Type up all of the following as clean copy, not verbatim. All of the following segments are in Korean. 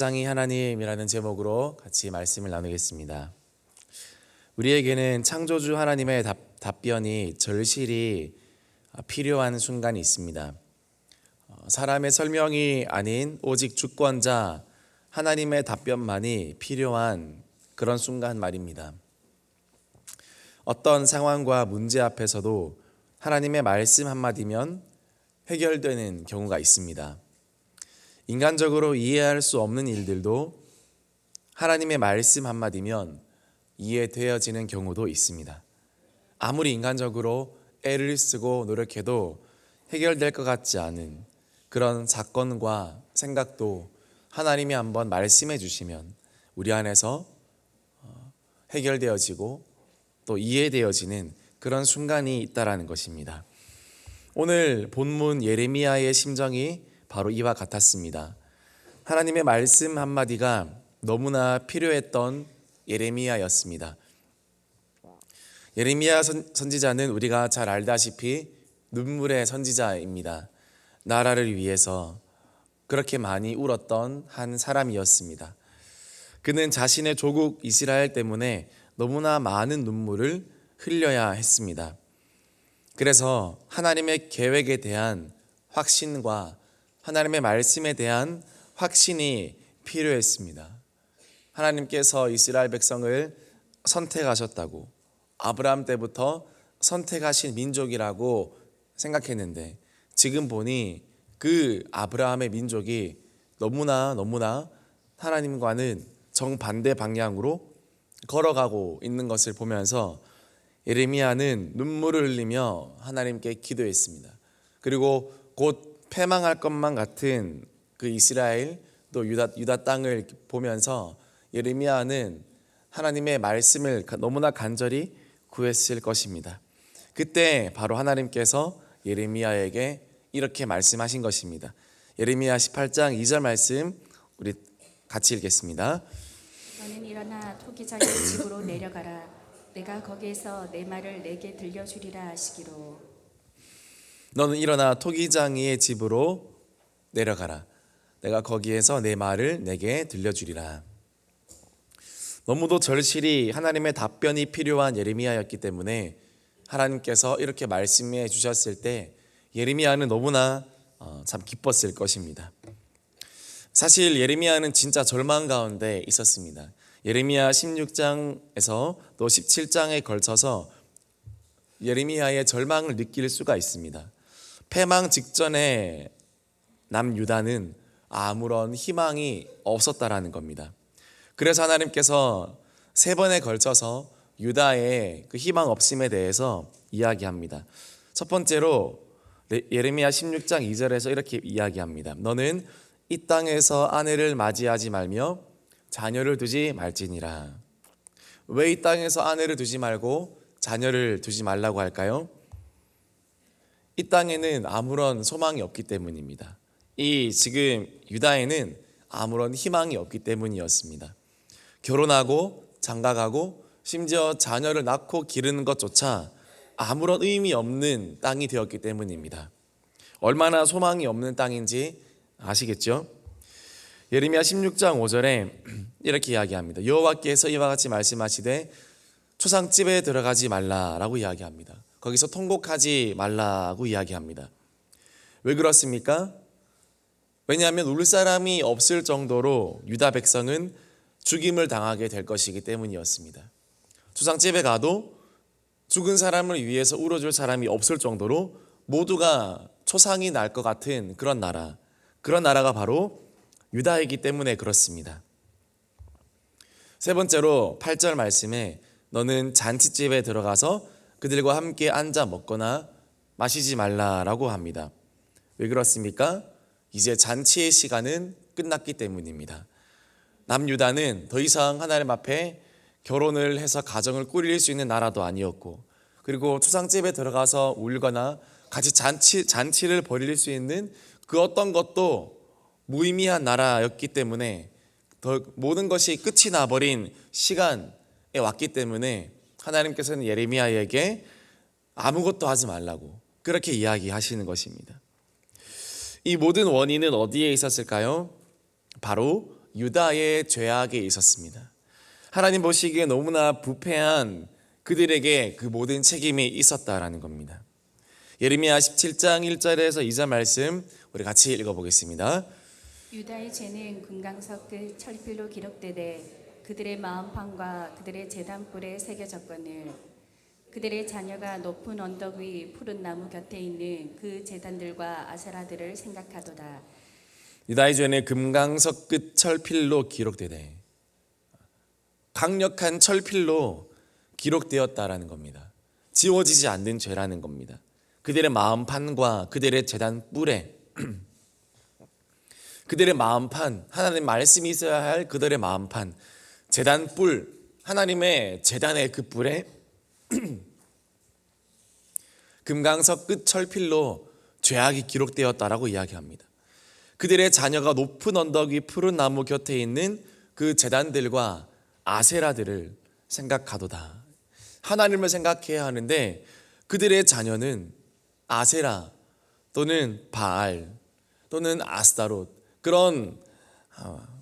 세상이 하나님이라는 제목으로 같이 말씀을 나누겠습니다. 우리에게는 창조주 하나님의 답변이 절실히 필요한 순간이 있습니다. 사람의 설명이 아닌 오직 주권자 하나님의 답변만이 필요한 그런 순간 말입니다. 어떤 상황과 문제 앞에서도 하나님의 말씀 한마디면 해결되는 경우가 있습니다. 인간적으로 이해할 수 없는 일들도 하나님의 말씀 한마디면 이해되어지는 경우도 있습니다. 아무리 인간적으로 애를 쓰고 노력해도 해결될 것 같지 않은 그런 사건과 생각도 하나님이 한번 말씀해 주시면 우리 안에서 해결되어지고 또 이해되어지는 그런 순간이 있다라는 것입니다. 오늘 본문 예레미야의 심정이 바로 이와 같았습니다. 하나님의 말씀 한마디가 너무나 필요했던 예레미야였습니다. 예레미야 선지자는 우리가 잘 알다시피 눈물의 선지자입니다. 나라를 위해서 그렇게 많이 울었던 한 사람이었습니다. 그는 자신의 조국 이스라엘 때문에 너무나 많은 눈물을 흘려야 했습니다. 그래서 하나님의 계획에 대한 확신과 하나님의 말씀에 대한 확신이 필요했습니다. 하나님께서 이스라엘 백성을 선택하셨다고, 아브라함 때부터 선택하신 민족이라고 생각했는데 지금 보니 그 아브라함의 민족이 너무나 하나님과는 정반대 방향으로 걸어가고 있는 것을 보면서 예레미야는 눈물을 흘리며 하나님께 기도했습니다. 그리고 곧 패망할 것만 같은 그 이스라엘 또 유다 땅을 보면서 예레미야는 하나님의 말씀을 너무나 간절히 구했을 것입니다. 그때 바로 하나님께서 예레미야에게 이렇게 말씀하신 것입니다. 예레미야 18장 2절 말씀 우리 같이 읽겠습니다. 너는 일어나 토기장의 집으로 내려가라. 내가 거기에서 내 말을 내게 들려주리라 하시기로. 너는 일어나 토기장이의 집으로 내려가라. 내가 거기에서 내 말을 내게 들려주리라. 너무도 절실히 하나님의 답변이 필요한 예레미야였기 때문에 하나님께서 이렇게 말씀해 주셨을 때 예레미야는 너무나 참 기뻤을 것입니다. 사실 예레미야는 진짜 절망 가운데 있었습니다. 예레미야 16장에서 또 17장에 걸쳐서 예레미야의 절망을 느낄 수가 있습니다. 패망 직전에 남유다는 아무런 희망이 없었다라는 겁니다. 그래서 하나님께서 3번에 걸쳐서 유다의 그 희망 없음에 대해서 이야기합니다. 첫 번째로 예레미야 16장 2절에서 이렇게 이야기합니다. 너는 이 땅에서 아내를 맞이하지 말며 자녀를 두지 말지니라. 왜 이 땅에서 아내를 두지 말고 자녀를 두지 말라고 할까요? 이 땅에는 아무런 소망이 없기 때문입니다. 지금 유다에는 아무런 희망이 없기 때문이었습니다. 결혼하고 장가가고 심지어 자녀를 낳고 기르는 것조차 아무런 의미 없는 땅이 되었기 때문입니다. 얼마나 소망이 없는 땅인지 아시겠죠? 예레미야 16장 5절에 이렇게 이야기합니다. 여호와께서 이와 같이 말씀하시되 초상집에 들어가지 말라라고 이야기합니다. 거기서 통곡하지 말라고 이야기합니다. 왜 그렇습니까? 왜냐하면 울 사람이 없을 정도로 유다 백성은 죽임을 당하게 될 것이기 때문이었습니다. 초상집에 가도 죽은 사람을 위해서 울어줄 사람이 없을 정도로 모두가 초상이 날 것 같은 그런 나라가 바로 유다이기 때문에 그렇습니다. 세 번째로 8절 말씀에 너는 잔치집에 들어가서 그들과 함께 앉아 먹거나 마시지 말라라고 합니다. 왜 그렇습니까? 이제 잔치의 시간은 끝났기 때문입니다. 남유다는 더 이상 하나님 앞에 결혼을 해서 가정을 꾸릴 수 있는 나라도 아니었고, 그리고 초상집에 들어가서 울거나 같이 잔치를 벌일 수 있는 그 어떤 것도 무의미한 나라였기 때문에 모든 것이 끝이 나버린 시간에 왔기 때문에 하나님께서는 예레미야에게 아무것도 하지 말라고 그렇게 이야기하시는 것입니다. 이 모든 원인은 어디에 있었을까요? 바로 유다의 죄악에 있었습니다. 하나님 보시기에 너무나 부패한 그들에게 그 모든 책임이 있었다라는 겁니다. 예레미야 17장 1절에서 2절 말씀 우리 같이 읽어보겠습니다. 유다의 죄는 금강석 그 철필로 기록되되 그들의 마음판과 그들의 제단불에 새겨졌거늘 그들의 자녀가 높은 언덕 위 푸른 나무 곁에 있는 그 제단들과 아세라들을 생각하도다. 유다의 죄는 금강석 끝 철필로 기록되되 강력한 철필로 기록되었다라는 겁니다. 지워지지 않는 죄라는 겁니다. 그들의 마음판과 그들의 제단 뿔에 그들의 마음판, 하나님 말씀이 있어야 할 그들의 마음판, 제단 뿔, 하나님의 제단의 그 뿔에 금강석 끝 철필로 죄악이 기록되었다라고 이야기합니다. 그들의 자녀가 높은 언덕 위 푸른 나무 곁에 있는 그 제단들과 아세라들을 생각하도다. 하나님을 생각해야 하는데 그들의 자녀는 아세라 또는 바알 또는 아스타롯 그런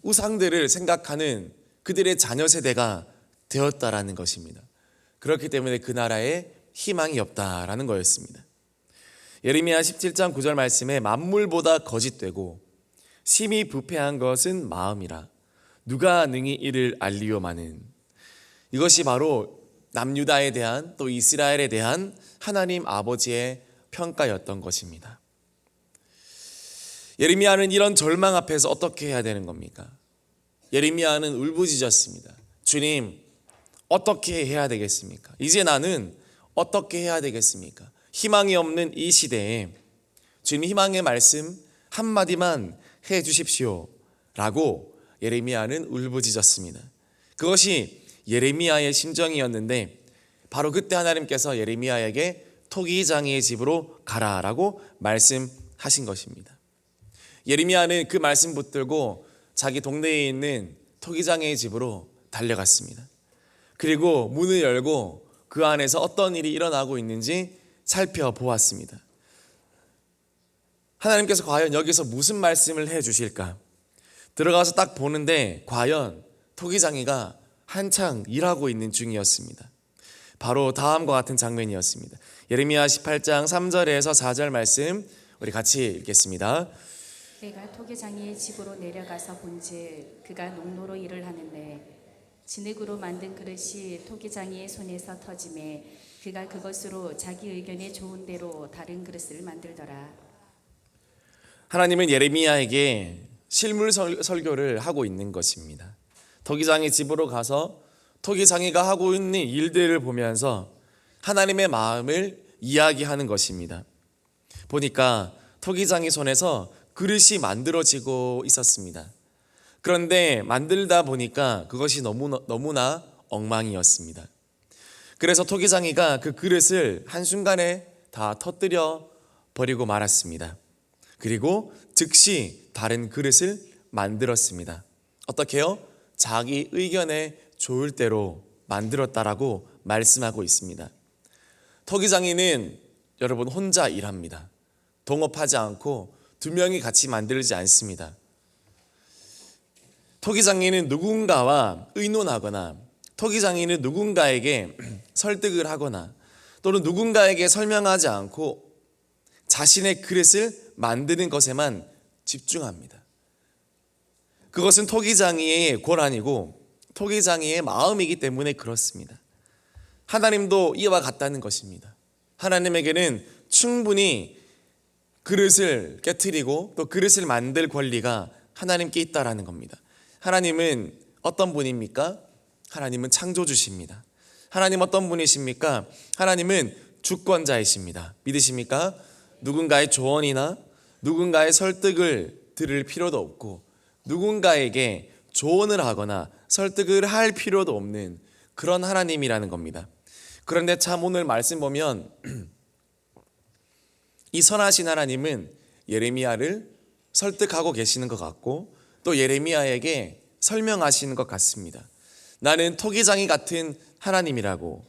우상들을 생각하는 그들의 자녀 세대가 되었다라는 것입니다. 그렇기 때문에 그 나라에 희망이 없다라는 거였습니다. 예레미야 17장 9절 말씀에 만물보다 거짓되고 심히 부패한 것은 마음이라 누가 능히 이를 알리오마는 이것이 바로 남유다에 대한 또 이스라엘에 대한 하나님 아버지의 평가였던 것입니다. 예레미야는 이런 절망 앞에서 어떻게 해야 되는 겁니까? 예레미야는 울부짖었습니다. 주님, 어떻게 해야 되겠습니까? 이제 나는 어떻게 해야 되겠습니까? 희망이 없는 이 시대에 주님 희망의 말씀 한마디만 해 주십시오 라고 예레미야는 울부짖었습니다. 그것이 예레미야의 심정이었는데 바로 그때 하나님께서 예레미야에게 토기장이의 집으로 가라라고 말씀하신 것입니다. 예레미야는 그 말씀 붙들고 자기 동네에 있는 토기장의 집으로 달려갔습니다. 그리고 문을 열고 그 안에서 어떤 일이 일어나고 있는지 살펴보았습니다. 하나님께서 과연 여기서 무슨 말씀을 해 주실까? 들어가서 딱 보는데 과연 토기장이가 한창 일하고 있는 중이었습니다. 바로 다음과 같은 장면이었습니다. 예레미야 18장 3절에서 4절 말씀 우리 같이 읽겠습니다. 내가 토기장이의 집으로 내려가서 본즉 그가 농로로 일을 하는데 진흙으로 만든 그릇이 토기장이의 손에서 터짐에 그가 그것으로 자기 의견에 좋은 대로 다른 그릇을 만들더라. 하나님은 예레미야에게 실물 설교를 하고 있는 것입니다. 토기장이 집으로 가서 토기장이가 하고 있는 일들을 보면서 하나님의 마음을 이야기하는 것입니다. 보니까 토기장이 손에서 그릇이 만들어지고 있었습니다. 그런데 만들다 보니까 그것이 너무나 엉망이었습니다. 그래서 토기장이가 그 그릇을 한순간에 다 터뜨려 버리고 말았습니다. 그리고 즉시 다른 그릇을 만들었습니다. 어떻게요? 자기 의견에 좋을 대로 만들었다라고 말씀하고 있습니다. 토기장이는 여러분 혼자 일합니다. 동업하지 않고 두 명이 같이 만들지 않습니다. 토기장이는 누군가와 의논하거나 토기장이는 누군가에게 설득을 하거나 또는 누군가에게 설명하지 않고 자신의 그릇을 만드는 것에만 집중합니다. 그것은 토기장이의 권한이고 토기장이의 마음이기 때문에 그렇습니다. 하나님도 이와 같다는 것입니다. 하나님에게는 충분히 그릇을 깨트리고 또 그릇을 만들 권리가 하나님께 있다라는 겁니다. 하나님은 어떤 분입니까? 하나님은 창조주십니다. 하나님 어떤 분이십니까? 하나님은 주권자이십니다. 믿으십니까? 누군가의 조언이나 누군가의 설득을 들을 필요도 없고 누군가에게 조언을 하거나 설득을 할 필요도 없는 그런 하나님이라는 겁니다. 그런데 참 오늘 말씀 보면 이 선하신 하나님은 예레미야를 설득하고 계시는 것 같고 또 예레미야에게 설명하시는 것 같습니다. 나는 토기장이 같은 하나님이라고.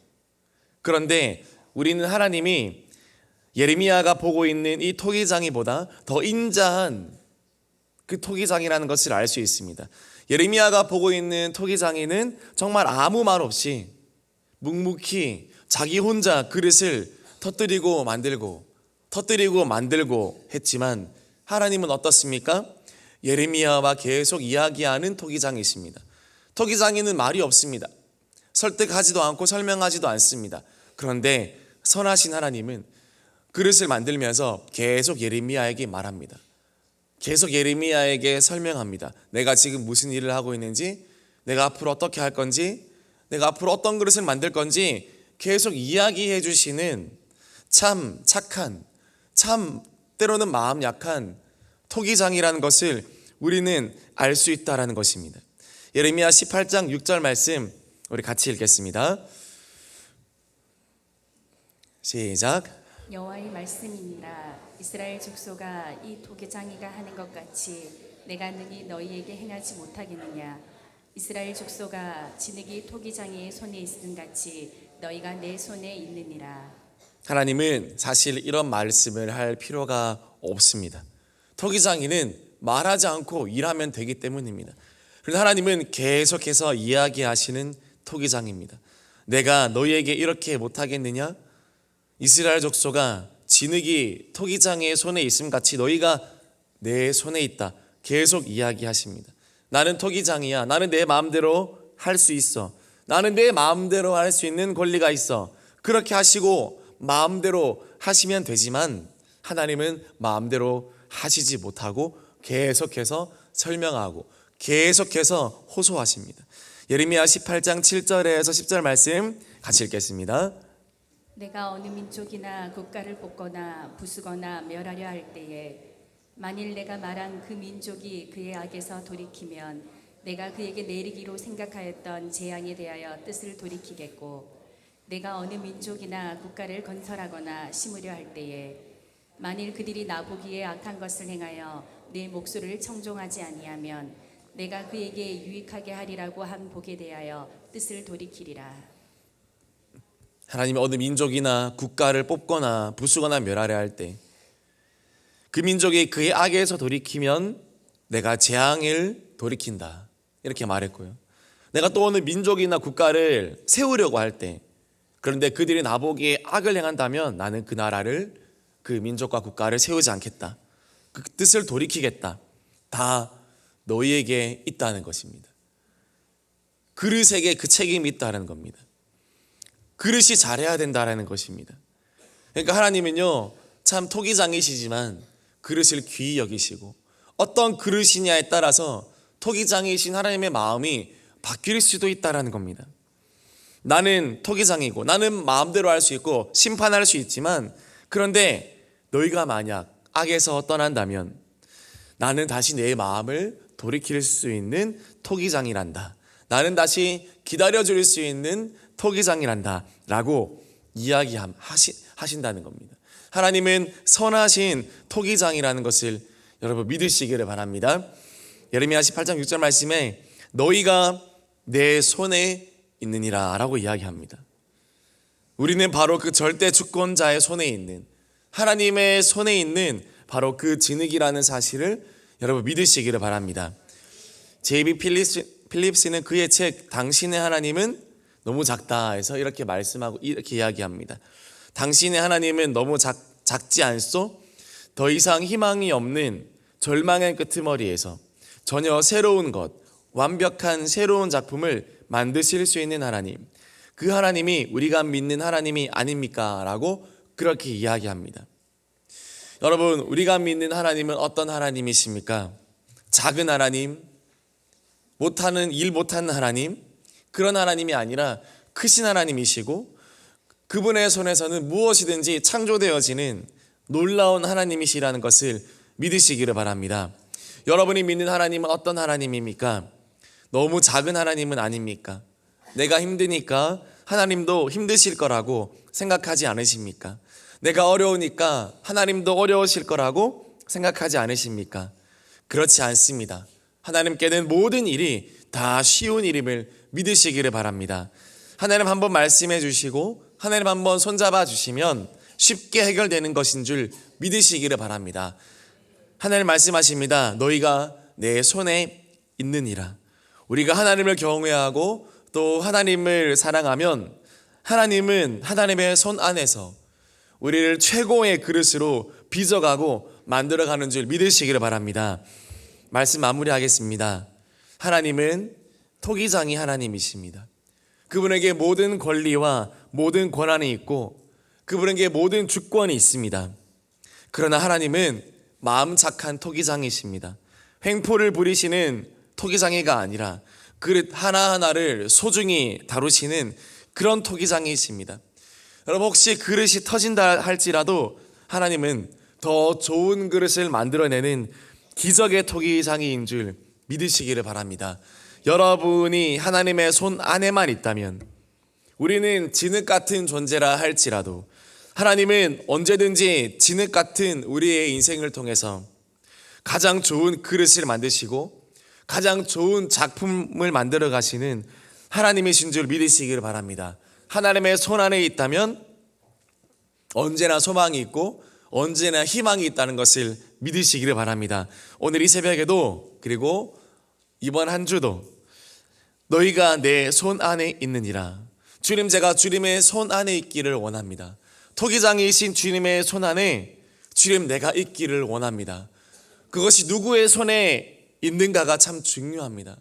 그런데 우리는 하나님이 예레미야가 보고 있는 이 토기장이보다 더 인자한 그 토기장이라는 것을 알 수 있습니다. 예레미야가 보고 있는 토기장이는 정말 아무 말 없이 묵묵히 자기 혼자 그릇을 터뜨리고 만들고 했지만 하나님은 어떻습니까? 예레미야와 계속 이야기하는 토기장이십니다. 토기장이는 말이 없습니다. 설득하지도 않고 설명하지도 않습니다. 그런데 선하신 하나님은 그릇을 만들면서 계속 예레미야에게 말합니다. 계속 예레미야에게 설명합니다. 내가 지금 무슨 일을 하고 있는지, 내가 앞으로 어떻게 할 건지, 내가 앞으로 어떤 그릇을 만들 건지 계속 이야기해 주시는 참 착한, 참 때로는 마음 약한 토기장이라는 것을 우리는 알 수 있다라는 것입니다. 예레미야 18장 6절 말씀 우리 같이 읽겠습니다. 시작. 여호와의 말씀이니라. 이스라엘 족속아, 이 토기장이가 하는 것 같이 내가 능히 너희에게 행하지 못하겠느냐. 이스라엘 족속아, 진흙이 토기장이의 손에 있음 같이 너희가 내 손에 있느니라. 하나님은 사실 이런 말씀을 할 필요가 없습니다. 토기장이는 말하지 않고 일하면 되기 때문입니다. 그런데 하나님은 계속해서 이야기하시는 토기장입니다. 내가 너희에게 이렇게 못하겠느냐? 이스라엘 족속아, 진흙이 토기장의 손에 있음 같이 너희가 내 손에 있다. 계속 이야기하십니다. 나는 토기장이야. 나는 내 마음대로 할 수 있어. 나는 내 마음대로 할 수 있는 권리가 있어. 그렇게 하시고 마음대로 하시면 되지만 하나님은 마음대로 하시지 못하고 계속해서 설명하고 계속해서 호소하십니다. 예레미야 18장 7절에서 10절 말씀 같이 읽겠습니다. 내가 어느 민족이나 국가를 뽑거나 부수거나 멸하려 할 때에 만일 내가 말한 그 민족이 그의 악에서 돌이키면 내가 그에게 내리기로 생각하였던 재앙에 대하여 뜻을 돌이키겠고, 내가 어느 민족이나 국가를 건설하거나 심으려 할 때에 만일 그들이 나보기에 악한 것을 행하여 내 목소리를 청종하지 아니하면 내가 그에게 유익하게 하리라고 한 복에 대하여 뜻을 돌이키리라. 하나님이 어느 민족이나 국가를 뽑거나 부수거나 멸하려 할 때 그 민족이 그의 악에서 돌이키면 내가 재앙을 돌이킨다. 이렇게 말했고요. 내가 또 어느 민족이나 국가를 세우려고 할 때, 그런데 그들이 나보기에 악을 행한다면 나는 그 나라를, 그 민족과 국가를 세우지 않겠다. 그 뜻을 돌이키겠다. 다 너희에게 있다는 것입니다. 그릇에게 그 책임이 있다는 겁니다. 그릇이 잘해야 된다는 것입니다. 그러니까 하나님은요, 참 토기장이시지만 그릇을 귀히 여기시고 어떤 그릇이냐에 따라서 토기장이신 하나님의 마음이 바뀔 수도 있다는 겁니다. 나는 토기장이고 나는 마음대로 할 수 있고 심판할 수 있지만, 그런데 너희가 만약 악에서 떠난다면 나는 다시 내 마음을 돌이킬 수 있는 토기장이란다. 나는 다시 기다려줄 수 있는 토기장이란다 라고 이야기하신다는 겁니다. 하나님은 선하신 토기장이라는 것을 여러분 믿으시기를 바랍니다. 예레미야 18장 6절 말씀에 너희가 내 손에 있느니라 라고 이야기합니다. 우리는 바로 그 절대 주권자의 손에 있는, 하나님의 손에 있는 바로 그 진흙이라는 사실을 여러분 믿으시기를 바랍니다. 제이비 필립스는 그의 책 당신의 하나님은 너무 작다 해서 이렇게 말씀하고 이렇게 이야기합니다. 당신의 하나님은 너무 작지 않소? 더 이상 희망이 없는 절망의 끄트머리에서 전혀 새로운 것, 완벽한 새로운 작품을 만드실 수 있는 하나님, 그 하나님이 우리가 믿는 하나님이 아닙니까? 라고 그렇게 이야기합니다. 여러분, 우리가 믿는 하나님은 어떤 하나님이십니까? 작은 하나님, 일 못하는 하나님, 그런 하나님이 아니라 크신 하나님이시고 그분의 손에서는 무엇이든지 창조되어지는 놀라운 하나님이시라는 것을 믿으시기를 바랍니다. 여러분이 믿는 하나님은 어떤 하나님입니까? 너무 작은 하나님은 아닙니까? 내가 힘드니까 하나님도 힘드실 거라고 생각하지 않으십니까? 내가 어려우니까 하나님도 어려우실 거라고 생각하지 않으십니까? 그렇지 않습니다. 하나님께는 모든 일이 다 쉬운 일임을 믿으시기를 바랍니다. 하나님 한번 말씀해 주시고 하나님 한번 손잡아 주시면 쉽게 해결되는 것인 줄 믿으시기를 바랍니다. 하나님 말씀하십니다. 너희가 내 손에 있느니라. 우리가 하나님을 경외하고 또 하나님을 사랑하면 하나님은 하나님의 손 안에서 우리를 최고의 그릇으로 빚어가고 만들어가는 줄 믿으시기를 바랍니다. 말씀 마무리하겠습니다. 하나님은 토기장이 하나님이십니다. 그분에게 모든 권리와 모든 권한이 있고 그분에게 모든 주권이 있습니다. 그러나 하나님은 마음 착한 토기장이십니다. 횡포를 부리시는 토기장이가 아니라 그릇 하나하나를 소중히 다루시는 그런 토기장이십니다. 여러분, 혹시 그릇이 터진다 할지라도 하나님은 더 좋은 그릇을 만들어내는 기적의 토기장이인 줄 믿으시기를 바랍니다. 여러분이 하나님의 손 안에만 있다면 우리는 진흙 같은 존재라 할지라도 하나님은 언제든지 진흙 같은 우리의 인생을 통해서 가장 좋은 그릇을 만드시고 가장 좋은 작품을 만들어 가시는 하나님이신 줄 믿으시기를 바랍니다. 하나님의 손 안에 있다면 언제나 소망이 있고 언제나 희망이 있다는 것을 믿으시기를 바랍니다. 오늘 이 새벽에도 그리고 이번 한 주도 너희가 내 손 안에 있느니라. 주님, 제가 주님의 손 안에 있기를 원합니다. 토기장이신 주님의 손 안에 주님 내가 있기를 원합니다. 그것이 누구의 손에 있는가가 참 중요합니다.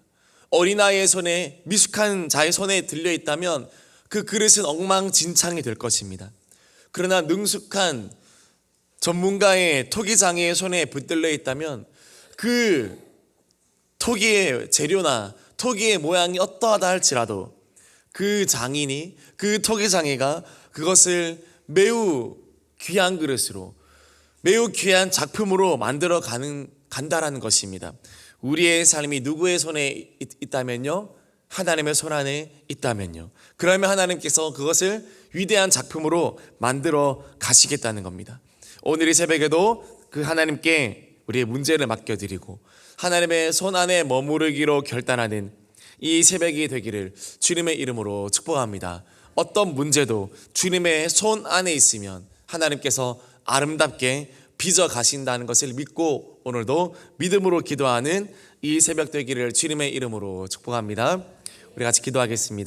어린아이의 손에, 미숙한 자의 손에 들려 있다면 그 그릇은 엉망진창이 될 것입니다. 그러나 능숙한 전문가의 토기장의 손에 붙들려 있다면 그 토기의 재료나 토기의 모양이 어떠하다 할지라도 그 장인이, 그 토기장이가 그것을 매우 귀한 그릇으로, 매우 귀한 작품으로 만들어 간다라는 것입니다. 우리의 삶이 누구의 손에 있다면요? 하나님의 손 안에 있다면요. 그러면 하나님께서 그것을 위대한 작품으로 만들어 가시겠다는 겁니다. 오늘 이 새벽에도 그 하나님께 우리의 문제를 맡겨드리고 하나님의 손 안에 머무르기로 결단하는 이 새벽이 되기를 주님의 이름으로 축복합니다. 어떤 문제도 주님의 손 안에 있으면 하나님께서 아름답게 빚어 가신다는 것을 믿고 오늘도 믿음으로 기도하는 이 새벽 되기를 주님의 이름으로 축복합니다. 우리 같이 기도하겠습니다.